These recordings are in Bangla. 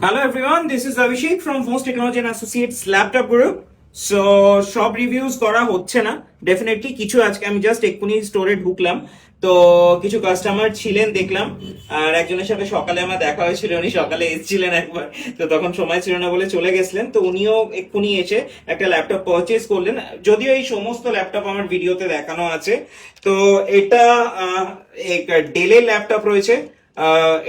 Hello everyone, this is Abhishek from Most Technology and Associates Laptop Group. So সব রিভিউজ করা হচ্ছে না ডেফিনেটলি, কিছু আজকে আমি জাস্ট এক্ষুনি স্টোরে ঢুকলাম তো কিছু কাস্টমার ছিলেন দেখলাম। আর একজনের সাথে সকালে আমার দেখা হয়েছিল, উনি সকালে এসেছিলেন একবার, তো তখন সময় ছিল না বলে চলে গেছিলেন। তো উনিও এক্ষুনি এসে একটা ল্যাপটপ পারচেজ করলেন, যদিও এই সমস্ত ল্যাপটপ আমার ভিডিওতে দেখানো আছে। তো এটা ডেলের ল্যাপটপ রয়েছে,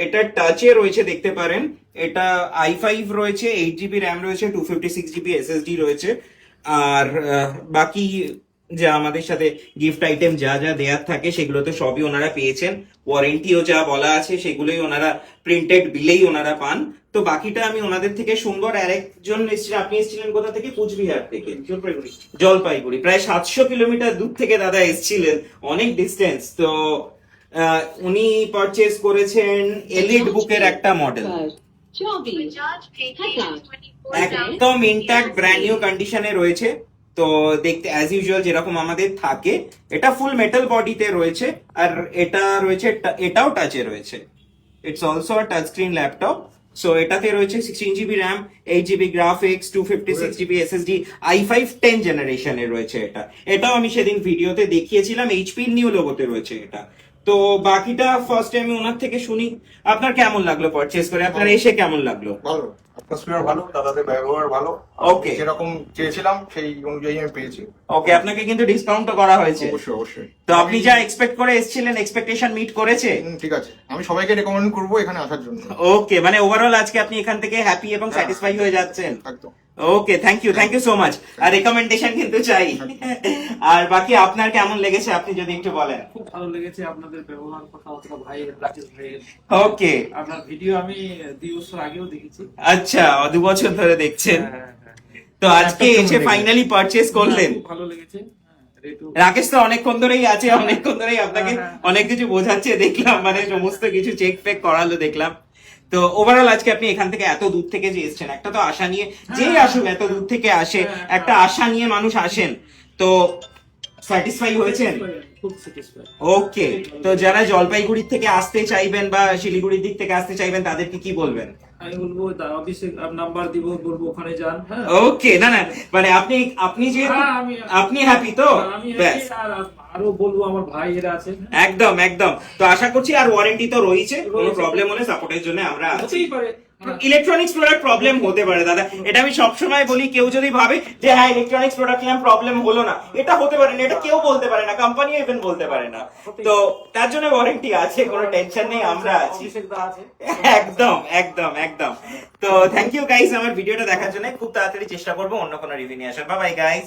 এটা টাচে রয়েছে দেখতে পারেন। এটা i5 রয়েছে, 8 GB র্যাম রয়েছে, 256 GB SSD রয়েছে। আর বাকি যা আমাদের সাথে গিফট আইটেম যা যা দেয়ার থাকে সেগুলো তো সবই ওনারা পেয়েছেন। ওয়ারেন্টিও যা বলা আছে সেগুলোই ওনারা প্রিন্টেড বিলেই ওনারা পান। তো বাকিটা আমি ওনাদের থেকে শুনবো। আর আরেকজন এসেছিলেন, আপনি এসেছিলেন কোথা থেকে? কুচবিহার থেকে, জলপাইগুড়ি। প্রায় 700 কিলোমিটার দূর থেকে দাদা এসেছিলেন, অনেক ডিস্টেন্স। তো উনি পারচেজ করেছেন এলিট বুকের একটা মডেল, একদম ইনট্যাক্ট ব্র্যান্ড নিউ কন্ডিশনে রয়েছে। তো দেখতে অ্যাজ ইউজুয়াল যেরকম আমাদের থাকে, এটা ফুল মেটাল বডিতে রয়েছে। আর এটা রয়েছে, এটাও টাচে রয়েছে। It's also a touch screen laptop. So এটাতে রয়েছে 16 GB RAM, 8 GB graphics, 256 GB SSD, i5 10 জেনারেশনের রয়েছে এটা। এটাও আমি সেদিন ভিডিওতে দেখিয়েছিলাম, এইচপি নিউ লোগোতে রয়েছে এটা। তো বাকিটা ফার্স্টে আমি ওনার থেকে শুনি, আপনার কেমন লাগলো পারচেজ করে, আপনার এসে কেমন লাগলো? ভালো, অ্যাটমসফিয়ার ভালো, দাদাদের ব্যবহার ভালো। ওকে, যেরকম চেয়েছিলাম সেই অনুযায়ী আমি পেয়েছি। ওকে, আপনাকে কিন্তু ডিসকাউন্টও করা হয়েছে। অবশ্যই অবশ্যই। তো আপনি যা এক্সপেক্ট করে এসেছিলেন, এক্সপেকটেশন মিট করেছে? ঠিক আছে, আমি সবাইকে রেকমেন্ড করবো এখানে আসার জন্য। ওকে, মানে ওভারঅল আজকে আপনি এখান থেকে হ্যাপি এবং স্যাটিসফাই হয়ে যাচ্ছেন? একদম। Okay, thank you so much. আর রেকমেন্ডেশন কিন্তু চাই। আর বাকি আপনার কেমন লেগেছে আপনি যদি একটু বলেন। খুব ভালো লেগেছে আপনাদের ব্যবহার, কথাবার্তা, ভাইয়ের রাকেশ ভাইয়ের। ওকে, আপনার ভিডিও আমি 2 বছর আগেও দেখেছি। আচ্ছা, 2 বছর ধরে দেখছেন। হ্যাঁ। তো আজকে এসে ফাইনালি পারচেজ করলেন। খুব ভালো লেগেছে। রাকেশ তো অনেকক্ষণ ধরেই আছে, অনেকক্ষণ ধরেই আপনাকে অনেক কিছু বোঝাচ্ছে দেখলাম, মানে সমস্ত কিছু চেক ফেক করালো দেখলাম। তো ওভারঅল আজকে আপনি এখান থেকে এত দূর থেকে যে এসেছেন, একটা তো আশা নিয়ে, যেই আসুক এত দূর থেকে আসে, একটা আশা নিয়ে মানুষ আসেন। তো স্যাটিসফাই হয়েছেন? খুব স্যাটিসফাই। ওকে, তো যারা জলপাইগুড়ি থেকে আসতে চাইবেন বা শিলিগুড়ির দিক থেকে আসতে চাইবেন তাদেরকে কি বলবেন? আমি বলবো অফিসে নাম্বার দিব, বলবো ওখানে যান। হ্যাঁ, ওকে, না মানে আপনি যে আপনি হ্যাপি তো? আমি ব্যাস, আরো বলবো আমার ভাইয়েরা আছে। একদম। তো আশা করছি, আর ওয়ারেন্টি তো রয়েছে, কোনো প্রবলেম হলে সাপোর্টের জন্য আমরা আছি। হতেই পারে ইলেকট্রনিক্স প্রোডাক্ট প্রবলেম হতে পারে দাদা, এটা আমি সবসময় বলি। কেউ যদি ভাবে যে হ্যাঁ ইলেকট্রনিক্স প্রোডাক্ট নিয়ে প্রবলেম হলো না, এটা হতে পারে না, এটা কেউ বলতে পারে না, কোম্পানিও ইভেন বলতে পারে না। তো তার জন্য ওয়ারেন্টি আছে, কোনো টেনশন নেই, আমরা আছি। একদম। তো থ্যাংক ইউ গাইস আমার ভিডিওটা দেখার জন্য। খুব তাড়াতাড়ি চেষ্টা করবো অন্য কোনো রিভিউ নিয়ে আসার। Bye bye guys.